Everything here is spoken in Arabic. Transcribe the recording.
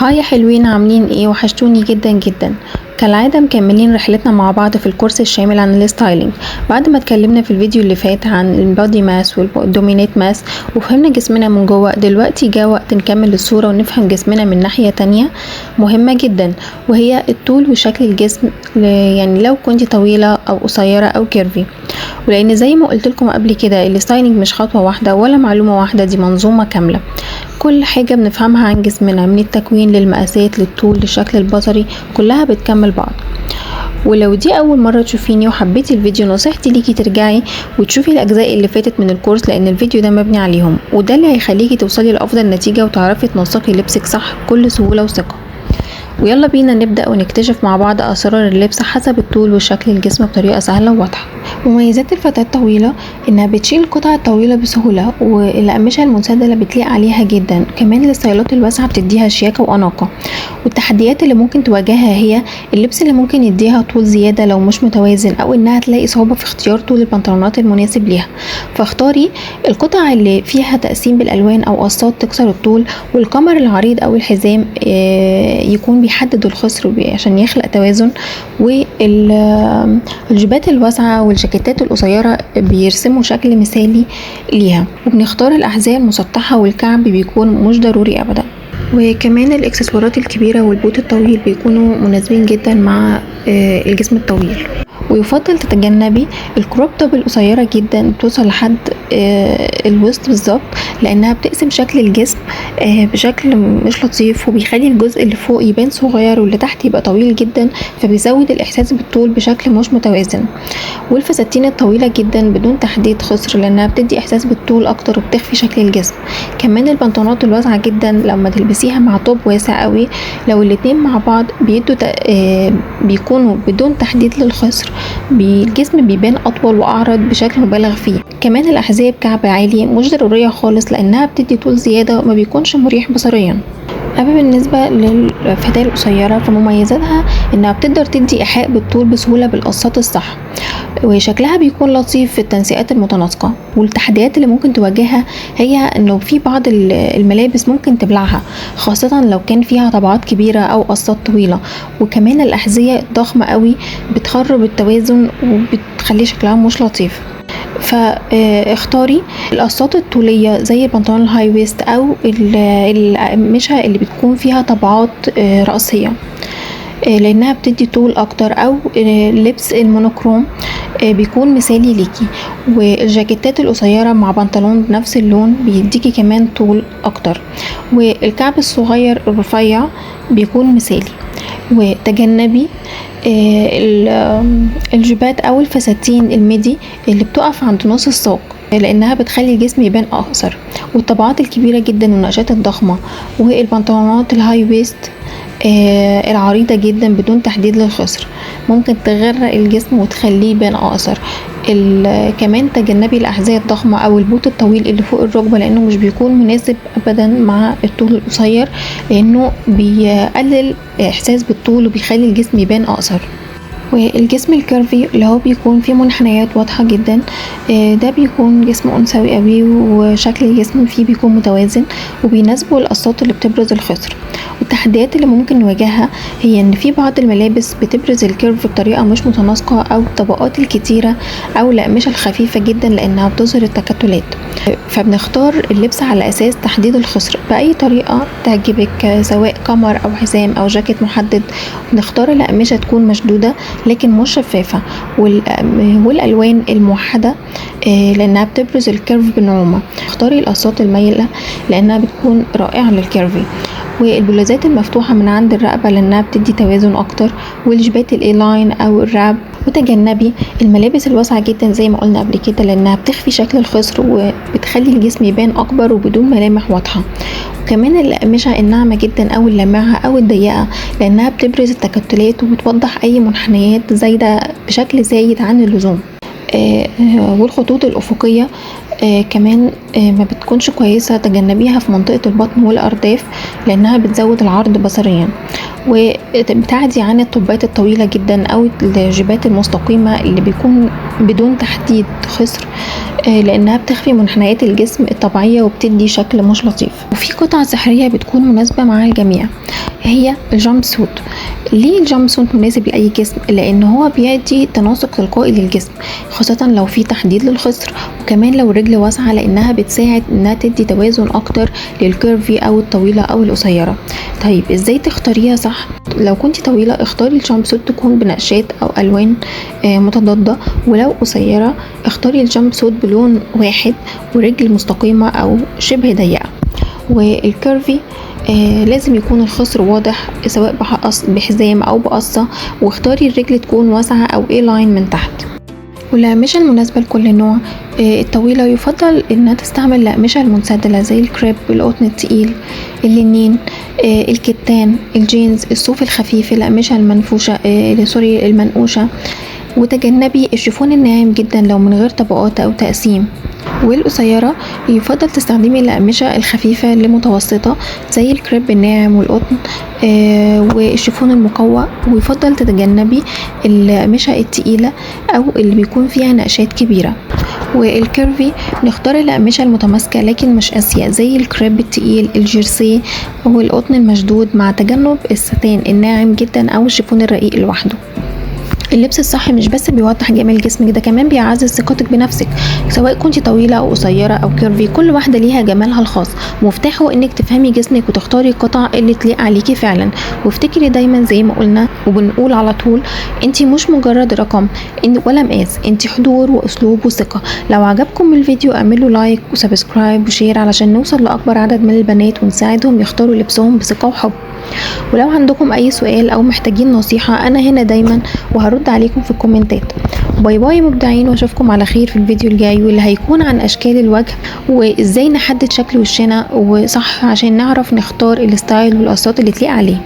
هاي يا حلوين، عاملين ايه؟ وحشتوني جدا جدا. كالعادة مكملين رحلتنا مع بعض في الكورس الشامل عن الستايلينج. بعد ما اتكلمنا في الفيديو اللي فات عن البودي ماس والدومينيت ماس وفهمنا جسمنا من جوه، دلوقتي جاء وقت نكمل الصورة ونفهم جسمنا من ناحية تانية مهمة جدا، وهي الطول وشكل الجسم. يعني لو كنت طويلة او قصيرة او كيرفي. ولان زي ما قلت لكم قبل كده، الستايلينج مش خطوة واحدة ولا معلومة واحدة، دي منظومة كاملة. كل حاجة بنفهمها عن جسمنا، من التكوين للمقاسات للطول للشكل البصري، كلها بتكمل بعض. ولو دي اول مرة تشوفيني وحبيتي الفيديو، نصيحتي ليكي ترجعي وتشوفي الاجزاء اللي فاتت من الكورس، لان الفيديو ده مبني عليهم، وده اللي هيخليكي توصلي لافضل نتيجة وتعرفي تنسقي لبسك صح بكل سهولة وثقة. ويلا بينا نبدأ ونكتشف مع بعض أسرار اللبس حسب الطول وشكل الجسم بطريقة سهلة وواضحة. مميزات الفتاة الطويلة إنها بتشيل القطع الطويلة بسهولة، والأقمشة المنسدلة بتليق عليها جدا. كمان الستايلات الواسعة بتديها شياكة وأناقة. والتحديات اللي ممكن تواجهها هي اللبس اللي ممكن يديها طول زيادة لو مش متوازن، أو إنها تلاقي صعوبة في اختيار طول البنطلونات المناسب ليها. فاختاري القطع اللي فيها تقسيم بالألوان أو قصات تكسر الطول، والقمر العريض أو الحزام يكون بيحدد الخصر عشان يخلق توازن. والجيبات الواسعة والجاكيتات القصيرة بيرسموا شكل مثالي ليها. وبنختار الأحذية المسطحة، والكعب بيكون مش ضروري أبدا. وكمان الاكسسوارات الكبيرة والبوت الطويل بيكونوا مناسبين جدا مع الجسم الطويل. ويفضل تتجنبي الكروب توب القصيرة جدا بتوصل لحد الوسط بالظبط، لانها بتقسم شكل الجسم بشكل مش لطيف، وبيخلي الجزء اللي فوق يبان صغير واللي تحت يبقى طويل جدا، فبيزود الاحساس بالطول بشكل مش متوازن. والفساتين الطويلة جدا بدون تحديد خصر، لانها بتدي احساس بالطول اكتر وبتخفي شكل الجسم. كمان البنطلونات الواسعة جدا لما تلبسيها مع توب واسع قوي، لو الاتنين مع بعض بيكونوا بدون تحديد للخصر، الجسم بيبان اطول واعرض بشكل مبالغ فيه. كمان الاحذيه بكعب عالي مش ضروريه خالص، لانها بتدي طول زياده وما بيكونش مريح بصريا. اما بالنسبه للفتاه القصيره، فمميزاتها انها بتقدر تدي ايحاء بالطول بسهوله بالقصات الصح، وشكلها بيكون لطيف في التنسيقات المتناسقه. والتحديات اللي ممكن تواجهها هي انه في بعض الملابس ممكن تبلعها، خاصه لو كان فيها طبعات كبيره او قصات طويله. وكمان الاحذيه الضخمه قوي بتخرب التوازن وبتخلي شكلها مش لطيف. فاختاري القصات الطوليه زي البنطلون الهاي ويست، او الأقمشة اللي بتكون فيها طبعات رأسيه، لانها بتدي طول اكتر. او لبس المونوكروم بيكون مثالي ليكي. والجاكيتات القصيره مع بنطلون بنفس اللون بيديكي كمان طول اكتر. والكعب الصغير الرفيع بيكون مثالي. وتجنبي الجيبات او الفساتين الميدي اللي بتقف عند نص الساق، لانها بتخلي الجسم يبان اقصر. والطبعات الكبيره جدا والنقشات الضخمه، والبنطلونات الهاي ويست العريضة جدا بدون تحديد للخصر، ممكن تغرق الجسم وتخليه يبان اقصر. كمان تجنبي الاحذية الضخمة او البوت الطويل اللي فوق الركبة، لانه مش بيكون مناسب ابدا مع الطول القصير، لانه بيقلل احساس بالطول وبيخلي الجسم يبان اقصر. والجسم الكيرفي اللي هو بيكون فيه منحنيات واضحة جدا، ده بيكون جسم انثوي قوي، وشكل الجسم فيه بيكون متوازن، وبيناسبه القصات اللي بتبرز الخصر. والتحديات اللي ممكن نواجهها هي ان في بعض الملابس بتبرز الكيرف بطريقة مش متناسقة، او الطبقات الكتيرة، او الأقمشة الخفيفة جدا لانها بتظهر التكتلات. فبنختار اللبس على اساس تحديد الخصر باي طريقة تعجبك، سواء قمر او حزام او جاكيت محدد. بنختار الأقمشة تكون مشدودة لكن مش شفافة، والالوان الموحدة لانها بتبرز الكيرف بنعومة. اختاري القصات المايلة لانها بتكون رائعة للكيرفي. والبلوزات المفتوحة من عند الرقبة لانها بتدي توازن اكتر. والجيبات الايلاين او الراب. وتجنبي الملابس الواسعة جدا زي ما قلنا قبل كده، لانها بتخفي شكل الخصر وبتخلي الجسم يبان اكبر وبدون ملامح واضحة. وكمان الأقمشة الناعمة جدا او اللامعة او الضيقة، لانها بتبرز التكتلات وبتوضح اي منحنيات زايدة بشكل زايد عن اللزوم. والخطوط الأفقية كمان ما بتكونش كويسة، تجنبيها في منطقة البطن والأرداف لأنها بتزود العرض بصريا، وبتعدي عن الطبات الطويلة جدا أو الجيبات المستقيمة اللي بيكون بدون تحديد خصر، لأنها بتخفي منحنيات الجسم الطبيعية وبتدي شكل مش لطيف. وفي قطعة سحرية بتكون مناسبة مع الجميع، هي الجامب سوت. ليه الجامب سوت مناسب لأي جسم؟ لأن هو بيدي تناسق تلقائي للجسم، خاصة لو في تحديد للخصر، وكمان لو الرجل واسعة لأنها بتساعد إنها تدي توازن أكتر للكيرفي أو الطويلة أو القصيرة. طيب ازاي تختاريها صح؟ لو كنتي طويلة اختاري الجامب سوت تكون بنقشات أو ألوان متضادة، ولو قصيرة اختاري الجامب سوت بلون واحد ورجل مستقيمة أو شبه ضيقة. والكيرفي لازم يكون الخصر واضح سواء بحزام أو بقصة، واختاري الرجل تكون واسعة أو A لاين من تحت. والأقمشة المناسبة لكل نوع، الطويلة يفضل إنها تستعمل الأقمشة المنسدلة زي الكريب، القطن التقيل، اللينين، الكتان، الجينز، الصوف الخفيف، الأقمشة المنفوشة المنقوشة، وتجنبي الشيفون الناعم جدا لو من غير طبقات أو تقسيم. والقصيرة يفضل تستخدمي الأقمشة الخفيفة لمتوسطة زي الكريب الناعم والقطن والشيفون المقوى، ويفضل تتجنبي الأقمشة التقيلة أو اللي بيكون فيها نقشات كبيرة. والكيرفي نختار الأقمشة المتماسكة لكن مش قاسية زي الكريب التقيل، الجيرسي أو القطن المشدود، مع تجنب الستان الناعم جدا أو الشيفون الرقيق لوحده. اللبس الصح مش بس بيوضح جمال جسمك، ده كمان بيعزز ثقتك بنفسك، سواء كنتي طويله او قصيره او كيرفي، كل واحده ليها جمالها الخاص. مفتاحه انك تفهمي جسمك وتختاري القطع اللي تليق عليكي فعلا. وافتكري دايما زي ما قلنا وبنقول على طول، انتي مش مجرد رقم ولا مقاس، انتي حضور واسلوب وثقه. لو عجبكم الفيديو اعملوا لايك وسبسكرايب وشير علشان نوصل لاكبر عدد من البنات ونساعدهم يختاروا لبسهم بثقه وحب. ولو عندكم اي سؤال او محتاجين نصيحة انا هنا دايما وهرد عليكم في الكومنتات. باي باي مبدعين، واشوفكم على خير في الفيديو الجاي واللي هيكون عن اشكال الوجه وازاي نحدد شكل وشنا وصح عشان نعرف نختار الستايل والقصات اللي تليق عليه.